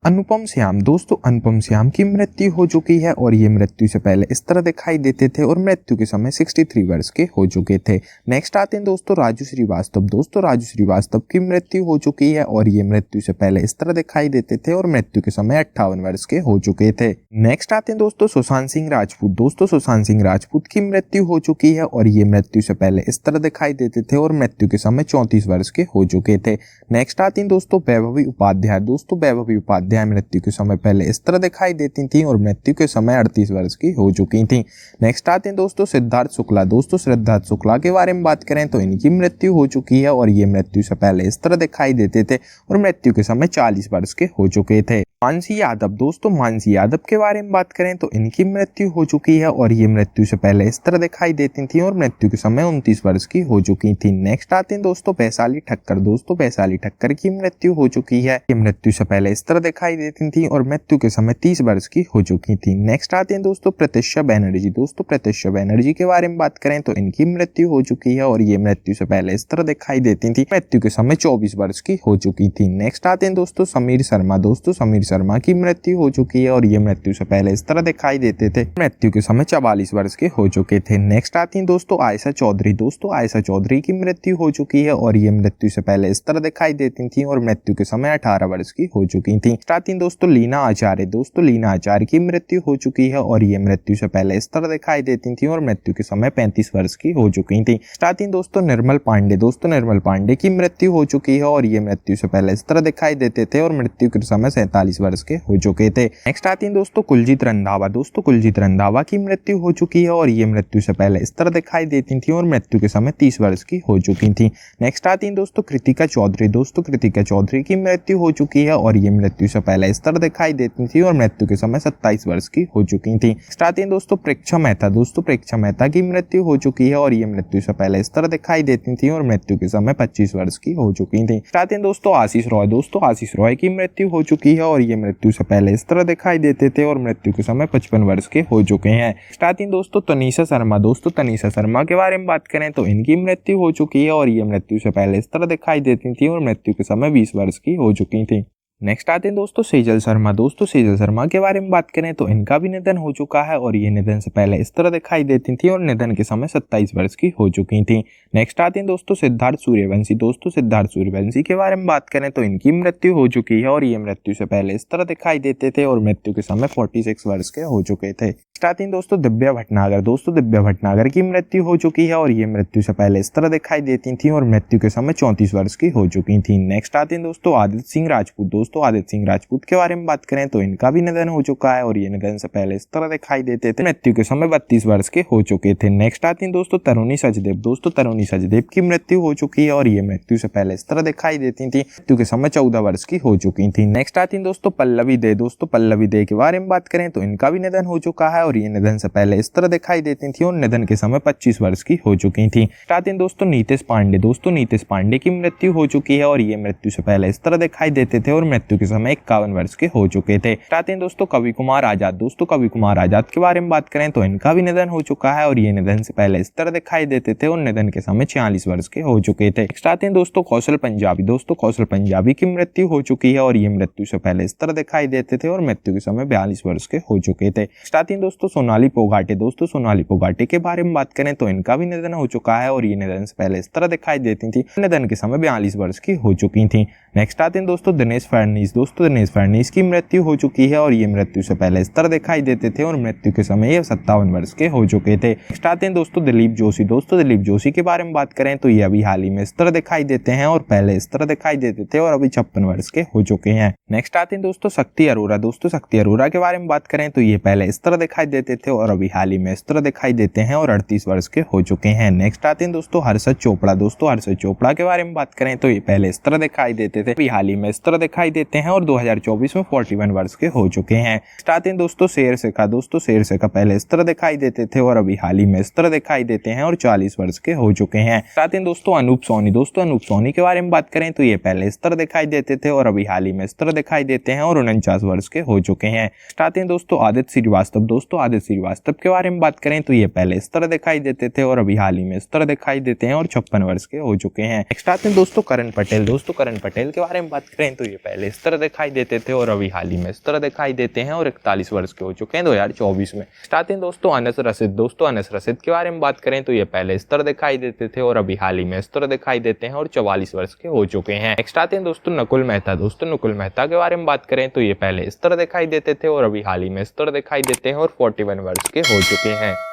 अनुपम श्याम दोस्तों अनुपम श्याम की मृत्यु हो चुकी है और ये मृत्यु से पहले इस तरह दिखाई देते थे और मृत्यु के समय 63 वर्ष के हो चुके थे। नेक्स्ट आते हैं दोस्तों राजू श्रीवास्तव। दोस्तों राजू श्रीवास्तव की मृत्यु हो चुकी है और ये मृत्यु से पहले इस तरह दिखाई देते थे और मृत्यु के समय 58 वर्ष के हो चुके थे। नेक्स्ट आते हैं दोस्तों सुशांत सिंह राजपूत। दोस्तों सुशांत सिंह राजपूत की मृत्यु हो चुकी है और ये मृत्यु से पहले इस तरह दिखाई देते थे और मृत्यु के समय 34 वर्ष के हो चुके थे। नेक्स्ट आती हैं दोस्तों वैभवी उपाध्याय। दोस्तों वैभवी उपाध्याय मृत्यु के समय पहले इस तरह दिखाई देती थी और मृत्यु के समय 38 वर्ष की हो चुकी थी। नेक्स्ट आते हैं दोस्तों सिद्धार्थ शुक्ला। दोस्तों सिद्धार्थ शुक्ला के बारे में बात करें तो इनकी मृत्यु हो चुकी है और ये मृत्यु से पहले इस तरह दिखाई देते थे और मृत्यु के समय 40 वर्ष के हो चुके थे। मानसी यादव। दोस्तों मानसी यादव के बारे में बात करें तो इनकी मृत्यु हो चुकी है और ये मृत्यु से पहले इस तरह दिखाई देती थी और मृत्यु के समय 29 वर्ष की हो चुकी थी। नेक्स्ट आते हैं दोस्तों वैशाली ठक्कर। दोस्तों वैशाली ठक्कर की मृत्यु हो चुकी है। ये मृत्यु से पहले इस तरह दिखाई देती थी और मृत्यु के समय 30 वर्ष की हो चुकी थी। नेक्स्ट आते हैं दोस्तों प्रत्युषा बनर्जी। दोस्तों प्रत्युषा बनर्जी के बारे में बात करें तो इनकी मृत्यु हो चुकी है और ये मृत्यु से पहले इस तरह दिखाई देती थी, मृत्यु के समय 24 वर्ष की हो चुकी थी। नेक्स्ट आते हैं दोस्तों समीर शर्मा। दोस्तों समीर शर्मा की मृत्यु हो चुकी है और ये मृत्यु से पहले इस तरह दिखाई देते थे, मृत्यु के समय 44 वर्ष के हो चुके थे। नेक्स्ट आती हैं दोस्तों आयशा चौधरी। दोस्तों आयशा चौधरी की मृत्यु हो चुकी है और ये मृत्यु से पहले इस तरह दिखाई देती थी और मृत्यु के समय 18 वर्ष की हो चुकी थी। आती हैं दोस्तों लीना आचार्य। दोस्तों लीना आचार्य की मृत्यु हो चुकी है और ये मृत्यु से पहले इस तरह दिखाई देती थी और मृत्यु के समय 35 वर्ष की हो चुकी थी। आती हैं दोस्तों निर्मल पांडे। दोस्तों निर्मल पांडे की मृत्यु हो चुकी है और ये मृत्यु से पहले इस तरह दिखाई देते थे और मृत्यु के समय 47 वर्ष के हो चुके थे। नेक्स्ट आती हैं दोस्तों कुलजीत रंधावा। दोस्तों कुलजीत रंधावा की मृत्यु हो चुकी है और ये मृत्यु से पहले इस तरह दिखाई देती थी और मृत्यु के समय 30 वर्ष की हो चुकी थी। नेक्स्ट आती हैं दोस्तों कृतिका चौधरी। दोस्तों कृतिका चौधरी की मृत्यु हो चुकी है और ये मृत्यु से पहले इस तरह दिखाई देती थी और मृत्यु के समय 27 वर्ष की हो चुकी थी। नेक्स्ट आती हैं दोस्तों प्रेक्षा मेहता। दोस्तों प्रेक्षा मेहता की मृत्यु हो चुकी है और ये मृत्यु से पहले इस तरह दिखाई देती थी और मृत्यु के समय 25 वर्ष की हो चुकी थी। आते हैं दोस्तों आशीष रॉय। दोस्तों आशीष रॉय की मृत्यु हो चुकी है और ये मृत्यु से पहले इस तरह दिखाई देते थे और मृत्यु के समय 55 वर्ष के हो चुके हैं। आती हैं दोस्तों तनीषा शर्मा। दोस्तों तनीषा शर्मा के बारे में बात करें तो इनकी मृत्यु हो चुकी है और ये मृत्यु से पहले इस तरह दिखाई देती थी और मृत्यु के समय 20 वर्ष की हो चुकी थी। नेक्स्ट आते हैं दोस्तों सेजल शर्मा। दोस्तों सेजल शर्मा के बारे में बात करें तो इनका भी निधन हो चुका है और ये निधन से पहले इस तरह दिखाई देती थी और निधन के समय 27 वर्ष की हो चुकी थी। नेक्स्ट आते हैं दोस्तों सिद्धार्थ सूर्यवंशी। दोस्तों सिद्धार्थ सूर्यवंशी के बारे में बात करें तो इनकी मृत्यु हो चुकी है और ये मृत्यु से पहले इस तरह दिखाई देते थे और मृत्यु के समय 46 वर्ष के हो चुके थे। आती हैं दोस्तों दिव्या भटनागर। दोस्तों दिव्या भटनागर की मृत्यु हो चुकी है और ये मृत्यु से पहले इस तरह दिखाई देती थी और मृत्यु के समय 34 वर्ष की हो चुकी थी। नेक्स्ट आते हैं दोस्तों आदित्य सिंह राजपूत। दोस्तों आदित्य सिंह राजपूत के बारे में बात करें तो इनका भी निधन हो चुका है और ये निधन से पहले इस तरह दिखाई देते थे, मृत्यु के समय 32 वर्ष के हो चुके थे। नेक्स्ट आती हैं दोस्तों तरुणी सचदेव। दोस्तों तरुणी सचदेव की मृत्यु हो चुकी है और ये मृत्यु से पहले इस तरह दिखाई देती थी, मृत्यु के समय 14 वर्ष की हो चुकी थी। नेक्स्ट आती हैं दोस्तों पल्लवी दे। दोस्तों पल्लवी दे के बारे में बात करें तो इनका भी निधन हो चुका है और ये निधन से पहले इस तरह दिखाई देती थी और निधन के समय 25 वर्ष की हो चुकी थी। आते हैं दोस्तों नीतीश पांडे। दोस्तों नीतीश पांडे की मृत्यु हो चुकी है और ये मृत्यु से पहले इस तरह दिखाई देते थे और मृत्यु के समय 51 वर्ष के हो चुके थे। आते हैं दोस्तों कवि कुमार आजाद। दोस्तों कवि कुमार आजाद के बारे में बात करें तो इनका भी निधन हो चुका है और ये निधन से पहले इस तरह दिखाई देते थे और निधन के समय 46 वर्ष के हो चुके थे। आते हैं दोस्तों कौशल पंजाबी। दोस्तों कौशल पंजाबी की मृत्यु हो चुकी है और ये मृत्यु से पहले इस तरह दिखाई देते थे और मृत्यु के समय 42 वर्ष के हो चुके थे। आते हैं दोस्तों सोनाली पोगाटे। दोस्तों सोनाली पोगाटे के बारे में बात करें तो इनका भी निधन हो चुका है और ये निधन से पहले इस तरह दिखाई देती थी, निधन के समय 42 वर्ष की हो चुकी थी। नेक्स्ट आते हैं दोस्तों दिनेश फडणवीस। दोस्तों दिनेश फडणवीस की मृत्यु हो चुकी है और ये मृत्यु से पहले इस तरह दिखाई देते थे और मृत्यु के समय ये 57 वर्ष के हो चुके थे। नेक्स्ट आते हैं दोस्तों दिलीप जोशी। दोस्तों दिलीप जोशी के बारे में बात करें तो ये अभी हाल ही में इस तरह दिखाई देते हैं और पहले इस तरह दिखाई देते थे और अभी 56 वर्ष के हो चुके हैं। नेक्स्ट आते हैं दोस्तों शक्ति अरोरा। दोस्तों शक्ति अरोरा के बारे में बात करें तो ये पहले इस तरह दिखाई देते थे और अभी हाल ही में इस तरह दिखाई देते हैं और 38 वर्ष के हो चुके हैं। नेक्स्ट आते हैं दोस्तों हर्षद चोपड़ा। दोस्तों हर्षद चोपड़ा के बारे में बात करें तो ये पहले इस तरह दिखाई देते थे, अभी हाल ही में इस तरह दिखाई देते हैं और 2024 में 41 वर्ष के हो चुके हैं। आते हैं दोस्तों शेर शेखा। दोस्तों शेर शेखा पहले इस तरह दिखाई देते थे और अभी हाल ही में इस तरह दिखाई देते हैं और 40 वर्ष के हो चुके हैं। आते हैं दोस्तों अनूप सोनी। दोस्तों अनूप सोनी के बारे में बात करें तो ये पहले इस तरह दिखाई देते थे और अभी हाल ही में इस तरह दिखाई देते हैं और 49 वर्ष के हो चुके हैं। आते हैं दोस्तों आदित्य श्रीवास्तव। दोस्तों आदित्य श्रीवास्तव के बारे में बात करें तो ये पहले इस तरह दिखाई देते थे और अभी हाल ही में इस तरह दिखाई देते हैं और 56 वर्ष के हो चुके हैं। नेक्स्ट आते हैं दोस्तों करण पटेल। दोस्तों करण पटेल पटेल के बारे में बात करें तो ये पहले इस तरह दिखाई देते थे और अभी हाल ही में इस तरह दिखाई देते हैं और 41 वर्ष के हो चुके हैं 2024 में। आते हैं दोस्तों अनस रशीद। दोस्तों अनस रशीद के बारे में बात करें तो ये पहले इस तरह दिखाई देते थे और अभी हाल ही में इस तरह दिखाई देते हैं और 44 वर्ष के हो चुके हैं। नेक्स्ट आते हैं दोस्तों नकुल मेहता। दोस्तों नकुल मेहता के बारे में बात करें तो ये पहले इस तरह दिखाई देते थे और अभी हाल ही में इस तरह दिखाई देते हैं और 41 वर्ष के हो चुके हैं।